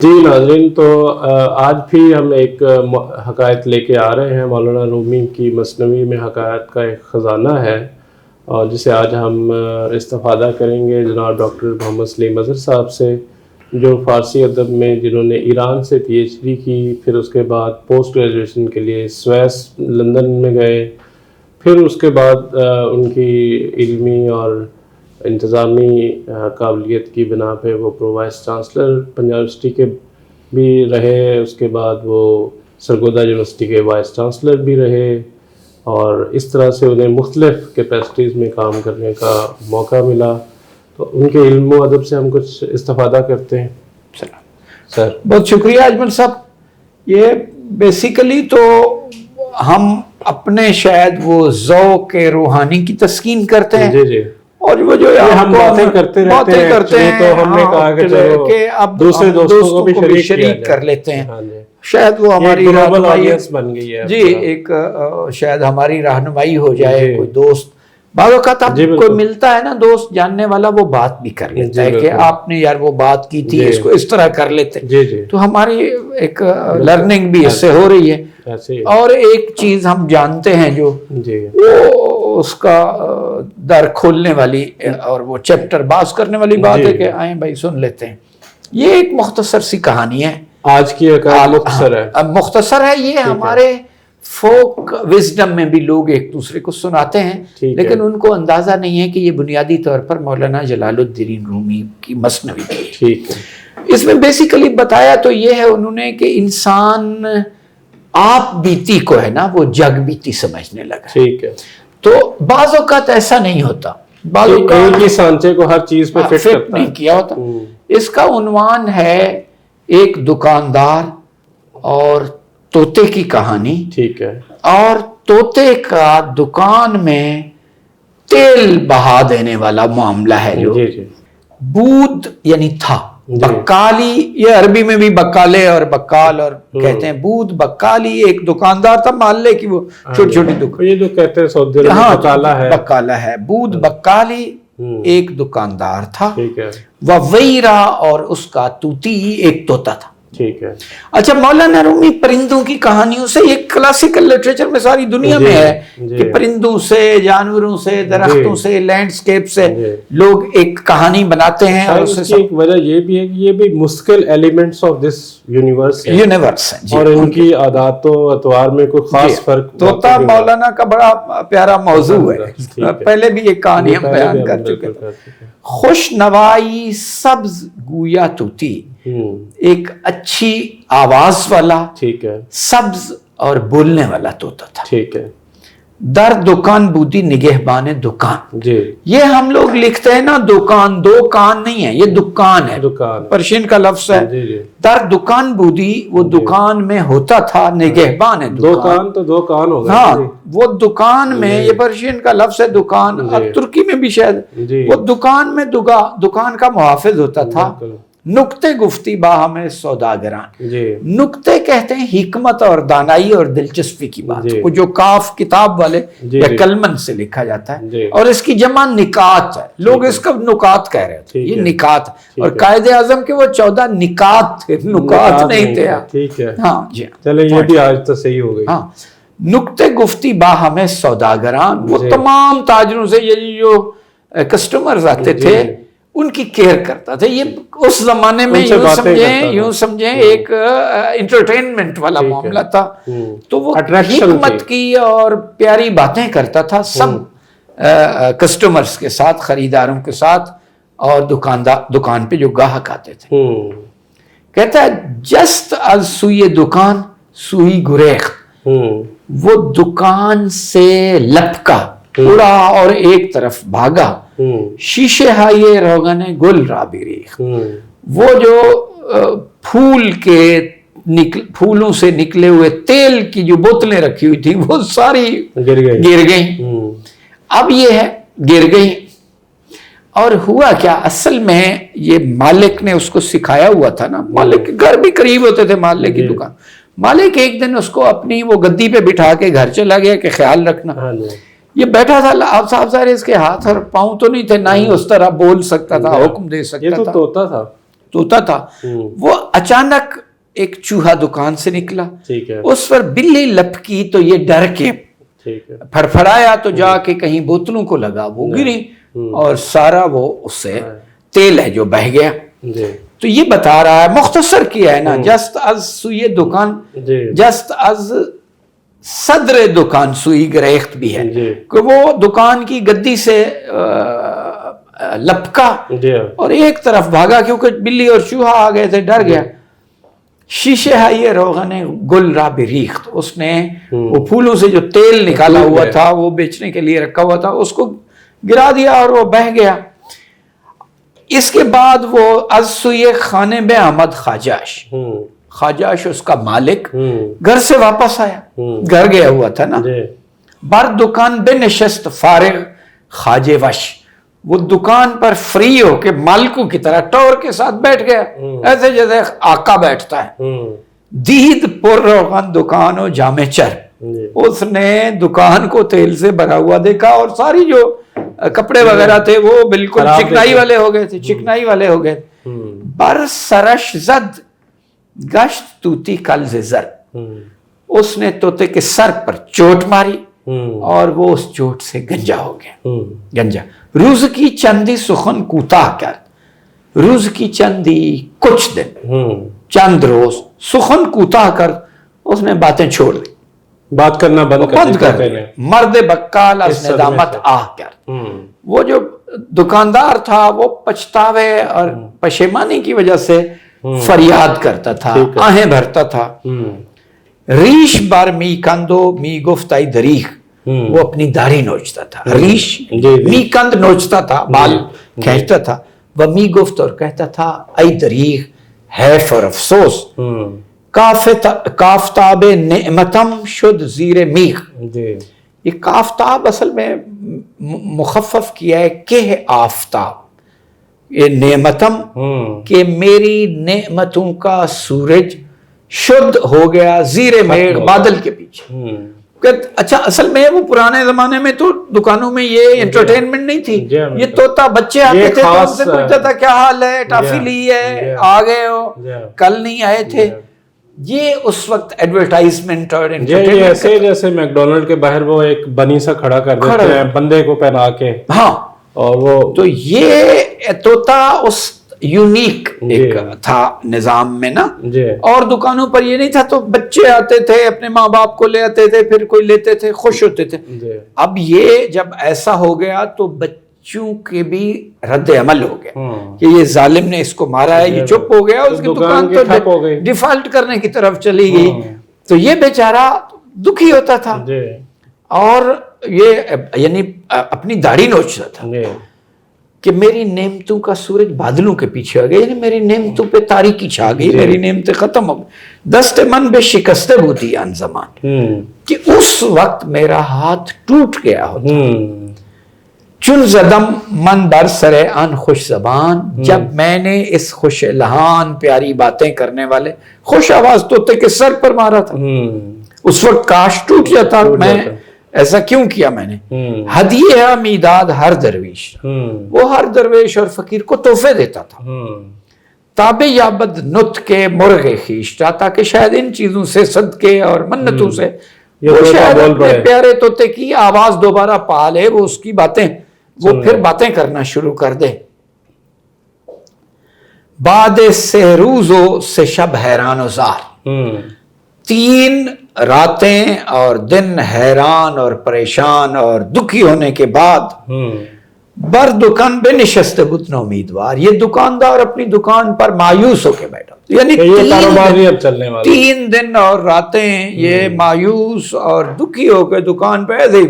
جی ناظرین، تو آج بھی ہم ایک حکایت لے کے آ رہے ہیں۔ مولانا رومی کی مثنوی میں حکایت کا ایک خزانہ ہے اور جسے آج ہم استفادہ کریں گے جناب ڈاکٹر محمد سلیم اظہر صاحب سے، جو فارسی ادب میں جنہوں نے ایران سے پی ایچ ڈی کی، پھر اس کے بعد پوسٹ گریجویشن کے لیے سویس لندن میں گئے، پھر اس کے بعد ان کی علمی اور انتظامی قابلیت کی بنا پہ وہ pro vice chancellor Punjab university کے بھی رہے، اس کے بعد وہ سرگودا یونیورسٹی کے وائس چانسلر بھی رہے، اور اس طرح سے انہیں مختلف کیپیسٹیز میں کام کرنے کا موقع ملا۔ تو ان کے علم و ادب سے ہم کچھ استفادہ کرتے ہیں۔ سر بہت شکریہ اجمل صاحب۔ یہ بیسیکلی تو ہم اپنے شاید وہ ذوق روحانی کی تسکین کرتے ہیں، جی جی، اور وہ جو ہم باتیں کرتے رہتے ہیں، تو ہم نے کہا کہ اب دوسرے دوستوں کو بھی شریک کر لیتے ہیں۔ ہاں جی، شاید وہ ہماری گلوبل آڈینس بن گئی ہے جی، ایک شاید ہماری رہنمائی ہو جائے۔ کوئی دوست بعض اوقات اب کوئی ملتا ہے نا دوست جاننے والا، وہ بات بھی کر لیتا ہے کہ آپ نے یار وہ بات کی تھی، اس کو اس طرح کر لیتے ہیں۔ تو ہماری ایک لرننگ بھی اس سے ہو رہی ہے۔ اور ایک چیز ہم جانتے ہیں جو وہ اس کا در کھولنے والی اور وہ چیپٹر باز کرنے والی بات ہے کہ آئیں بھائی سن لیتے ہیں۔ یہ ایک مختصر سی کہانی ہے، آج کی مختصر ہے۔ یہ ہمارے فوک وزڈم میں بھی لوگ ایک دوسرے کو سناتے ہیں، لیکن ان کو اندازہ نہیں ہے کہ یہ بنیادی طور پر مولانا جلال الدین رومی کی مثنوی ہے۔ اس میں بیسیکلی بتایا تو یہ ہے انہوں نے کہ انسان آپ بیتی کو ہے نا وہ جگ بیتی سمجھنے لگا۔ ٹھیک ہے، تو بعض اوقات ایسا نہیں ہوتا، بعض اوقات ایک ہی سانچے کو ہر چیز پہ فٹ نہیں کیا ہوتا۔ اس کا عنوان ہے ایک دکاندار اور طوطے کی کہانی۔ ٹھیک ہے، اور طوطے کا دکان میں تیل بہا دینے والا معاملہ ہے، جو بود یعنی تھا، بکالی، یہ عربی میں بھی بکالے اور بکال اور کہتے ہیں، بود بکالی ایک دکاندار تھا محلے کی، وہ چھوٹی چھوٹی دکان، یہ جو کہتے ہیں سعودی عرب میں بکالا ہے۔ بود بکالی ایک دکاندار تھا، ٹھیک ہے، وویرا اور اس کا طوطی ایک طوطا تھا۔ ٹھیک ہے۔ اچھا، مولانا رومی پرندوں کی کہانیوں سے، یہ کلاسیکل لٹریچر میں ساری دنیا میں ہے کہ پرندوں سے، جانوروں سے، درختوں سے، لینڈسکیپ سے لوگ ایک کہانی بناتے ہیں۔ اور اس کی ایک وجہ یہ بھی ہے کہ یہ بھی مستقل ایلیمنٹس آف دس یونیورس ہیں، اور ان کی عادات و اطوار میں کوئی خاص فرق۔ طوطا مولانا کا بڑا پیارا موضوع ہے، پہلے بھی ایک کہانی ہم بیان کر چکے۔ خوش نوائی سبز گویا طوطی، ایک اچھی آواز والا، ٹھیک ہے، سبز اور بولنے والا طوطا تھا۔ ٹھیک ہے۔ در دکان بودی نگہبان دکان، جی، یہ ہم لوگ لکھتے ہیں نا دکان، دو کان نہیں ہے، یہ دکان ہے، پرشین کا لفظ ہے۔ در دکان بودی، وہ دکان میں ہوتا تھا، نگہبان ہے دکان، تو دو کان ہو گئے۔ ہاں، وہ دکان میں، یہ پرشین کا لفظ ہے دکان، اب ترکی میں بھی شاید، وہ دکان میں دکان کا محافظ ہوتا تھا۔ نکتے گفتی با ہمیں سوداگران، نکتے کہتے ہیں حکمت اور دانائی اور دلچسپی کی بات کو، جو کاف کتاب والے یا کلمن سے لکھا جاتا ہے، اور اس کی جمع نکات ہے، لوگ اس کا نکات کہہ رہے تھے، یہ نکات، اور قائد اعظم کے وہ 14 نکات تھے، نکات نہیں تھے۔ ٹھیک ہے، ہاں جی، چلے یہ بھی آج تو صحیح ہو گئی۔ ہاں، نکتے گفتی با ہمیں سوداگران، وہ تمام تاجروں سے، یہ جو کسٹمرز آتے تھے ان کی کیئر کرتا تھا۔ یہ اس زمانے میں یوں سمجھیں ایک انٹرٹینمنٹ والا معاملہ تھا، تو وہ حکمت کی اور پیاری باتیں کرتا تھا سب کسٹمرز کے ساتھ، خریداروں کے ساتھ، اور دکان پہ جو گاہک آتے تھے۔ کہتا ہے جست از سوئی دکان سوئی گریخت، وہ دکان سے لپکا، اڑا اور ایک طرف بھاگا، شیشے ہائے روغن گل رابریخ، وہ جو پھولوں سے نکلے ہوئے تیل کی جو بوتلیں رکھی ہوئی تھی وہ ساری گر گئیں۔ اب یہ ہے گر گئیں، اور ہوا کیا، اصل میں یہ مالک نے اس کو سکھایا ہوا تھا نا، مالک کے گھر بھی قریب ہوتے تھے مالک کی دکان۔ مالک ایک دن اس کو اپنی وہ گدی پہ بٹھا کے گھر چلا گیا کہ خیال رکھنا۔ یہ بیٹھا تھا، آپ صاحب ظاہر اس کے ہاتھ اور پاؤں تو نہیں تھے، نہ ہی اس طرح بول سکتا تھا، حکم دے سکتا تھا۔ یہ تو طوطا تھا، طوطا تھا، وہ اچانک ایک چوہا دکان سے نکلا، ٹھیک ہے، اس پر بلی لپکی تو یہ ڈر کے ٹھیک ہے، پھڑپھڑایا تو جا کے کہیں بوتلوں کو لگا، وہ گری اور سارا وہ اس سے تیل ہے جو بہہ گیا. جی تو یہ بتا رہا ہے، مختصر کیا ہے نا، جست از سوئی دکان، جی جست از صدر دکان سوئی گریخت بھی ہے جی کہ وہ دکان کی گدی سے لپکا جی اور ایک طرف بھاگا کیونکہ بلی اور چوہا آ گئے تھے، ڈر گیا. شیشے ہے روغن گل را بریخت، اس نے وہ پھولوں سے جو تیل نکالا ہوا تھا وہ بیچنے کے لیے رکھا ہوا تھا، اس کو گرا دیا اور وہ بہہ گیا. اس کے بعد وہ از سوئی خانے میں آمد خاجاش، خاجاش اس کا مالک گھر سے واپس آیا، گھر گیا ہوا تھا نا، بر دکان بے نشست فارغ خواجے وش، وہ دکان پر فری ہو کے مالکوں کی طرح ٹور کے ساتھ بیٹھ گیا، ایسے جیسے آقا بیٹھتا ہے. دید پر روغن دکان و جامع چر، اس نے دکان کو تیل سے بھرا ہوا دیکھا اور ساری جو کپڑے وغیرہ تھے وہ بالکل چکنائی والے ہو گئے تھے، چکنائی والے ہو گئے. بر سرش زد گشت توتی کلز زر، اس نے طوطے کے سر پر چوٹ ماری اور وہ اس چوٹ سے گنجا ہو گیا. گنجا روز کی چندی سخن کوتاہ کر، روز کی چندی کچھ دن، چند روز سخن کوتاہ کر اس نے باتیں چھوڑ دی، بات کرنا بند کر دی. مرد بکال از ندامت آہ کر، وہ جو دکاندار تھا وہ پچھتاوے اور پشیمانی کی وجہ سے فریاد کرتا تھا، آہیں بھرتا تھا. ریش بار می کندو می گفت ای دریغ، وہ اپنی داڑھی نوچتا تھا، ریش می کند نوچتا تھا، بال کھینچتا تھا، وہ می گفت اور کہتا تھا ای دریغ، حیف اور افسوس، کافتاب نعمتم شد زیر میخ. یہ کافتاب اصل میں مخفف کیا ہے کہ آفتاب، یہ نعمتم کہ میری نعمتوں کا سورج شد ہو گیا زیر میغ، بادل کے پیچھے. اچھا اصل میں وہ پرانے زمانے میں تو دکانوں میں یہ انٹرٹینمنٹ نہیں تھی، یہ طوطا بچے آتے تھے تو ان سے پوچھتا تھا کیا حال ہے، ٹافی لی ہے، آ گئے ہو، کل نہیں آئے تھے. یہ اس وقت ایڈورٹائزمنٹ اور ایسے جیسے میک ڈونلڈ کے باہر وہ ایک بنی سا کھڑا کر دیتے ہیں بندے کو پہنا کے، ہاں، اور وہ تو یہ طوطا اس یونیک ایک تھا نظام میں نا. اور دکانوں پر یہ نہیں تھا، تو بچے آتے تھے اپنے ماں باپ کو لے آتے تھے، پھر کوئی لیتے تھے، خوش ہوتے تھے. اب یہ جب ایسا ہو گیا تو بچوں کے بھی رد عمل ہو گیا کہ یہ ظالم نے اس کو مارا ہے، یہ چپ ہو گیا، اس کی دکان تو ڈیفالٹ کرنے کی طرف چلی گئی. تو یہ بیچارہ دکھی ہوتا تھا اور یہ یعنی اپنی داڑھی نوچتا تھا کہ میری نعمتوں کا سورج بادلوں کے پیچھے آ گیا، یعنی میری نعمتوں پہ تاریکی چھا گئی، میری نعمتیں ختم ہو گئی. دست من بے شکستے ہوتی ان زمان، کہ اس وقت میرا ہاتھ ٹوٹ گیا ہوتا. چن زدم من بر سرے ان خوش زبان، جب میں نے اس خوش لہان پیاری باتیں کرنے والے خوش آواز طوطے کے سر پر مارا تھا. اس وقت کاش ٹوٹ جاتا، میں ایسا کیوں کیا میں نے. ہدیہ میداد ہر درویش، وہ ہر درویش اور فقیر کو تحفے دیتا تھا. تابع یابد نت کے مرغ خیشتا، تاکہ شاید ان چیزوں سے صدقے اور منتوں سے وہ شاید اپنے پیارے طوطے کی آواز دوبارہ پا لے، وہ اس کی باتیں، وہ پھر باتیں کرنا شروع کر دے. بعد سے روزوں سے شب حیران و زار، 3 راتیں اور دن حیران اور پریشان اور دکھی ہونے کے بعد بر دکان بے نشست بت امیدوار، یہ دکاندار اپنی دکان پر مایوس ہو کے بیٹھا، یعنی 3 دن اور راتیں یہ مایوس اور دکھی ہو کے دکان پہ ایسے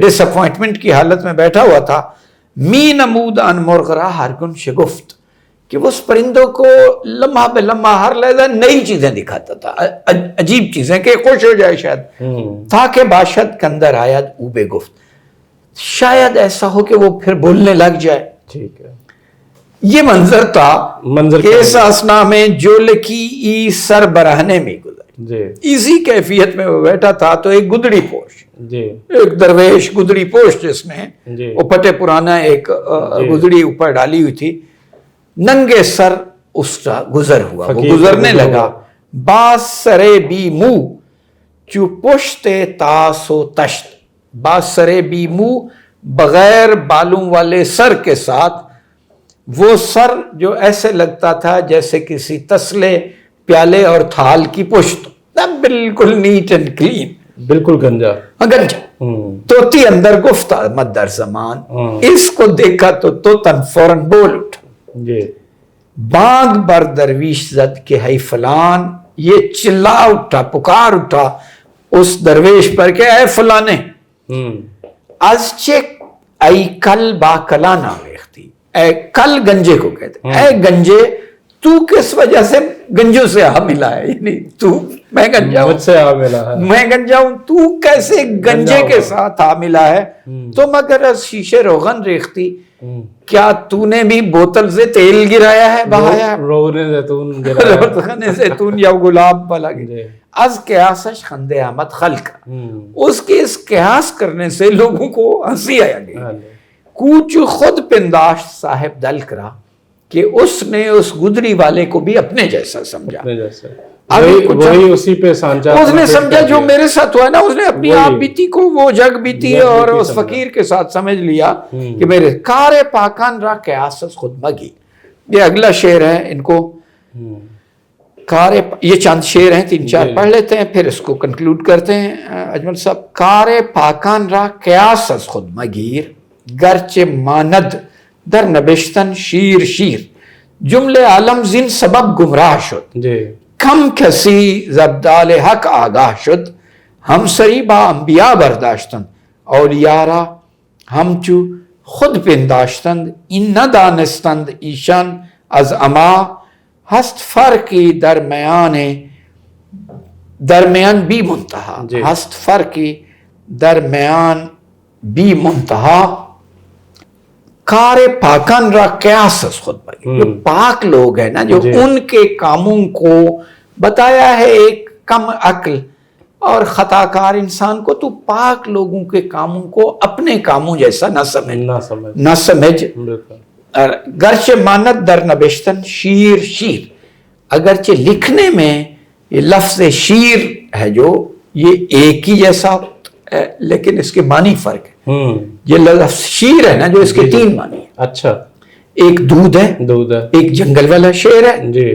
ڈس اپوائنٹمنٹ کی حالت میں بیٹھا ہوا تھا. می نمود ان مرغرا ہر گن شگفت، کہ وہ اس پرندوں کو لمحہ بے لمحہ ہر لحظہ نئی چیزیں دکھاتا تھا، عجیب چیزیں کہ خوش ہو جائے شاید. تاکہ باشد کندر آید او بے گفت، شاید ایسا ہو کہ وہ پھر بولنے لگ جائے. ٹھیک ہے، یہ منظر تھا کہ اس اسنا میں جو لکی ای سر برہنے میں گزر، اسی کیفیت میں وہ بیٹھا تھا تو ایک گدڑی پوش، ایک درویش گدڑی پوش جس میں وہ پٹے پرانا ایک گدڑی اوپر ڈالی ہوئی تھی، ننگے سر اس کا گزر ہوا، وہ گزرنے لگا. باز سرے بی منہ چو پشت تاس و تشت. باز سرے بی منہ بغیر بالوں والے سر کے ساتھ، وہ سر جو ایسے لگتا تھا جیسے کسی تسلے، پیالے اور تھال کی پشت، بالکل نیٹ اینڈ کلین، بالکل گنجا گنجا. توتی اندر گفتہ مدر زمان، اس کو دیکھا تو توتن فوراً بول اٹھا. جی. بانگ بر درویش زد کہ ہے فلان، یہ چلا اٹھا، پکار اٹھا اس درویش پر کہ اے فلانے. از چک ای کل با کلا نامیختی، اے کل گنجے کو کہتے ہیں، اے گنجے تو کس وجہ سے گنجوں سے آ ملا ہے، یعنی تو، میں گنجا ہوں، مجھ سے آ ملا ہے، میں گنجا ہوں، تو کیسے گنجے کے ساتھ آ ملا ہے. تم اگر از شیشے روغن ریختی، کیا تو نے بھی بوتل سے تیل گرایا ہے، بہایا روغن زیتون گرایا، روغن زیتون یا گلاب والا. از قیاسش خندے آمد خلق، اس کے اس قیاس کرنے سے لوگوں کو ہنسی آیا گئی. کوچ خود پنداشت صاحب دل کرا، کہ اس نے اس گدری والے کو بھی اپنے جیسا سمجھا. وہی اسی پہ سانچا، اس نے سمجھا جو میرے ساتھ ہوا ہے نا، اس نے اپنی آپ بیتی کو وہ جگ بیتی اور اس فقیر کے ساتھ سمجھ لیا کہ میرے کار پاکان را قیاسس خود مگی. یہ اگلا شعر ہے، ان کو یہ چند شعر ہیں، 3-4 پڑھ لیتے ہیں پھر اس کو کنکلوڈ کرتے ہیں. اجمل صاحب، کار پاکان را قیاسس خود مگیر، گرچہ ماند در نبشتن شیر شیر، جملے عالم زین سبب گمراہ شد. کم کسی زبدال حق آگاہ شد، ہم سری با انبیاء برداشتند، اولیاء را ہم چو خود پنداشتند، این ندانستند ایشان از اما، ہست فرقی درمیان بی منتہا، ہست فرقی درمیان بی منتہا. کار پاکان را قیاسس خود بگی، جو پاک لوگ ہیں نا، جو ان کے کاموں کو بتایا ہے ایک کم عقل اور خطا کار انسان کو، تو پاک لوگوں کے کاموں کو اپنے کاموں جیسا نہ سمجھ. گرچہ مانت در نبشتن شیر شیر، اگرچہ لکھنے میں یہ لفظ شیر ہے جو یہ ایک ہی جیسا ہے، لیکن اس کے معنی فرق ہے. یہ لفظ شیر ہے نا جو اس کے 3 معنی ہیں. اچھا، ایک دودھ ہے، ایک جنگل والا شیر ہے جی،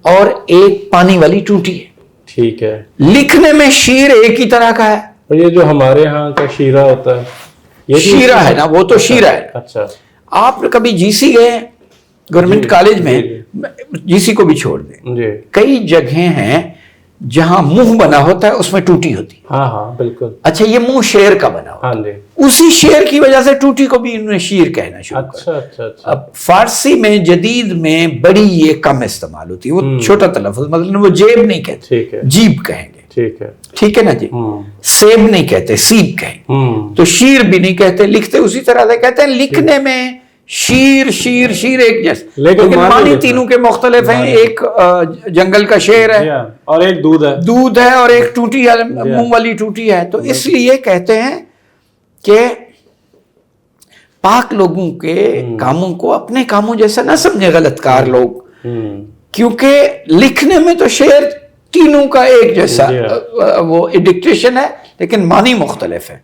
اور ایک پانی والی ٹوٹی ہے. ٹھیک ہے. لکھنے میں شیر ایک ہی طرح کا ہے. اور یہ جو ہمارے ہاں کا شیرہ ہوتا ہے، یہ شیرہ ہے نا، وہ تو شیرہ ہے. اچھا، آپ کبھی جی سی گئے گورنمنٹ کالج میں؟ جی سی کو بھی چھوڑ دیں، کئی جگہیں ہیں جہاں منہ بنا ہوتا ہے اس میں ٹوٹی ہوتی. ہاں بالکل. اچھا، یہ منہ شیر کا بنا ہوتا ہے، اسی شیر کی وجہ سے ٹوٹی کو بھی انہوں نے شیر کہنا شروع کیا. اچھا. اب فارسی میں جدید میں بڑی یہ کم استعمال ہوتی ہے، وہ چھوٹا تلفظ، مطلب وہ جیب نہیں کہتے، جیب کہیں گے. ٹھیک ہے نا جی. سیب نہیں کہتے، سیب کہیں. تو شیر بھی نہیں کہتے، لکھتے اسی طرح سے کہتے ہیں. لکھنے میں شیر شیر شیر ایک جیسے، لیکن معنی تینوں کے مختلف ہیں. ایک جنگل کا شیر ہے اور ایک دودھ ہے اور ایک ٹوٹی ہے، منہ والی ٹوٹی ہے. تو اس لیے کہتے ہیں کہ پاک لوگوں کے کاموں کو اپنے کاموں جیسا نہ سمجھے غلط کار لوگ، کیونکہ لکھنے میں تو شعر تینوں کا ایک جیسا وہ ڈکٹیشن ہے، لیکن معنی مختلف ہے.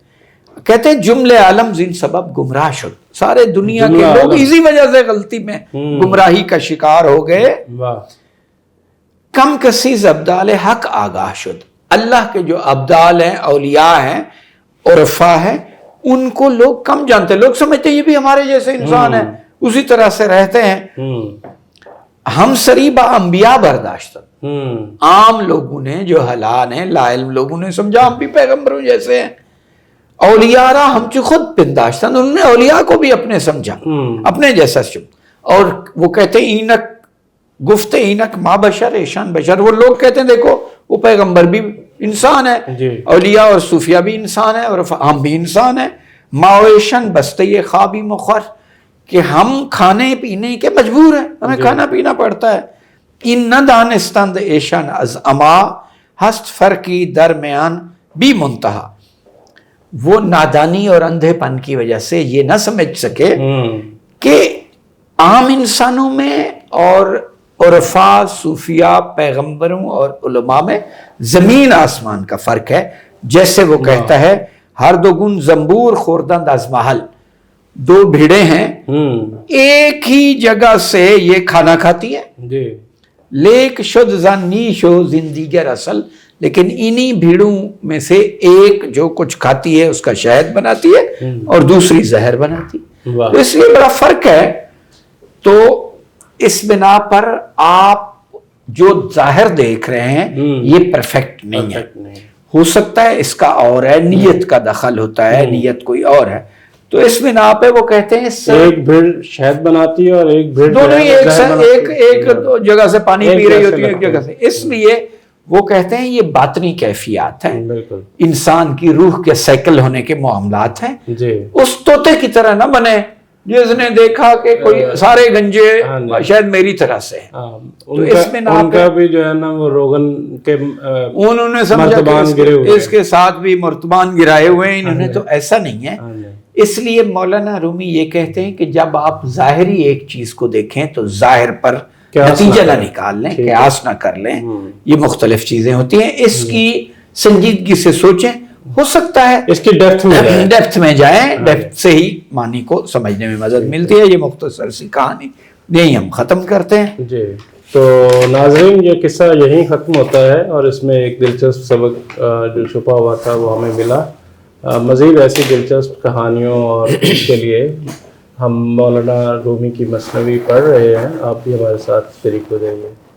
کہتے ہیں جملے عالم زین سبب گمراہ شد، سارے دنیا کے لوگ اسی وجہ سے غلطی میں گمراہی کا شکار ہو گئے. کم کسی ابدال حق آگاہ شد، اللہ کے جو ابدال ہیں، اولیاء ہیں، عرفا ہیں، ان کو لوگ کم جانتے. لوگ سمجھتے یہ بھی ہمارے جیسے انسان ہیں، اسی طرح سے رہتے ہیں. ہم سری با انبیاء برداشت، عام لوگوں نے جو حلال ہیں، لا علم لوگوں نے سمجھا ہم بھی پیغمبروں جیسے ہیں. اولیاء را ہم چو خود پنداشتن، انہوں نے اولیاء کو بھی اپنے سمجھا، اپنے جیسا شب. اور وہ کہتے ہیں اینک گفت اینک ما بشر ایشان بشر. وہ لوگ کہتے ہیں دیکھو وہ پیغمبر بھی انسان ہے، اولیاء اور صوفیہ بھی انسان ہے، اور ہم بھی انسان ہیں. ما ایشان بستے خوابی مخر، کہ ہم کھانے پینے کے مجبور ہیں، ہمیں کھانا پینا پڑتا ہے. ان نہ دانستند ایشان از اما، ہست فرقی درمیان بھی منتہا. وہ نادانی اور اندھے پن کی وجہ سے یہ نہ سمجھ سکے کہ عام انسانوں میں اور عرفا، صوفیاء، پیغمبروں اور علماء میں زمین آسمان کا فرق ہے. جیسے وہ کہتا ہے ہر دو گن زمبور خوردند از محل، دو بھیڑیں ہیں ایک ہی جگہ سے یہ کھانا کھاتی ہے. جی. لیک شد زن نیش و زندگی اصل، لیکن انہی بھیڑوں میں سے ایک جو کچھ کھاتی ہے اس کا شہد بناتی ہے اور دوسری زہر بناتی ہے. تو اس لیے بڑا فرق ہے. تو اس بنا پر آپ جو ظاہر دیکھ رہے ہیں یہ پرفیکٹ نہیں ہے. ہو سکتا ہے اس کا اور ہے، نیت کا دخل ہوتا ہے، نیت کوئی اور ہے. تو اس بنا پہ وہ کہتے ہیں ایک بھیڑ شہد بناتی ہے اور ایک بھیڑ دونوں ہی ایک جگہ سے پانی پی رہی ہوتی ہے ایک جگہ سے. اس لیے وہ کہتے ہیں یہ باطنی کیفیات ہیں، انسان کی روح کے سائیکل ہونے کے معاملات ہیں. اس طوطے کی طرح نہ بنے جس نے دیکھا کہ کوئی سارے گنجے شاید میری طرح سے ہیں. تو اس میں ان کا بھی جو ہے نا وہ روغن کے انہوں نے سمجھا کہ اس کے ساتھ بھی مرتبان گرائے ہوئے ہیں انہوں نے. تو ایسا نہیں ہے. اس لیے مولانا رومی یہ کہتے ہیں کہ جب آپ ظاہری ایک چیز کو دیکھیں تو ظاہر پر نتیجہ نہ نکال لیں، قیاس نہ کر لیں. یہ مختلف چیزیں ہوتی ہیں. اس کی سنجیدگی سے سوچیں. ہو سکتا ہے اس کی ڈیپتھ میں جائیں، ڈیپتھ سے ہی معنی کو سمجھنے میں مدد ملتی ہے. یہ مختصر سی کہانی یہی ہم ختم کرتے ہیں. جی. تو ناظرین یہ قصہ یہیں ختم ہوتا ہے اور اس میں ایک دلچسپ سبق جو چھپا ہوا تھا وہ ہمیں ملا. مزید ایسی دلچسپ کہانیوں اور کے لیے ہم مولانا رومی کی مثنوی پڑھ رہے ہیں. آپ بھی ہمارے ساتھ شریک ہو جائیے.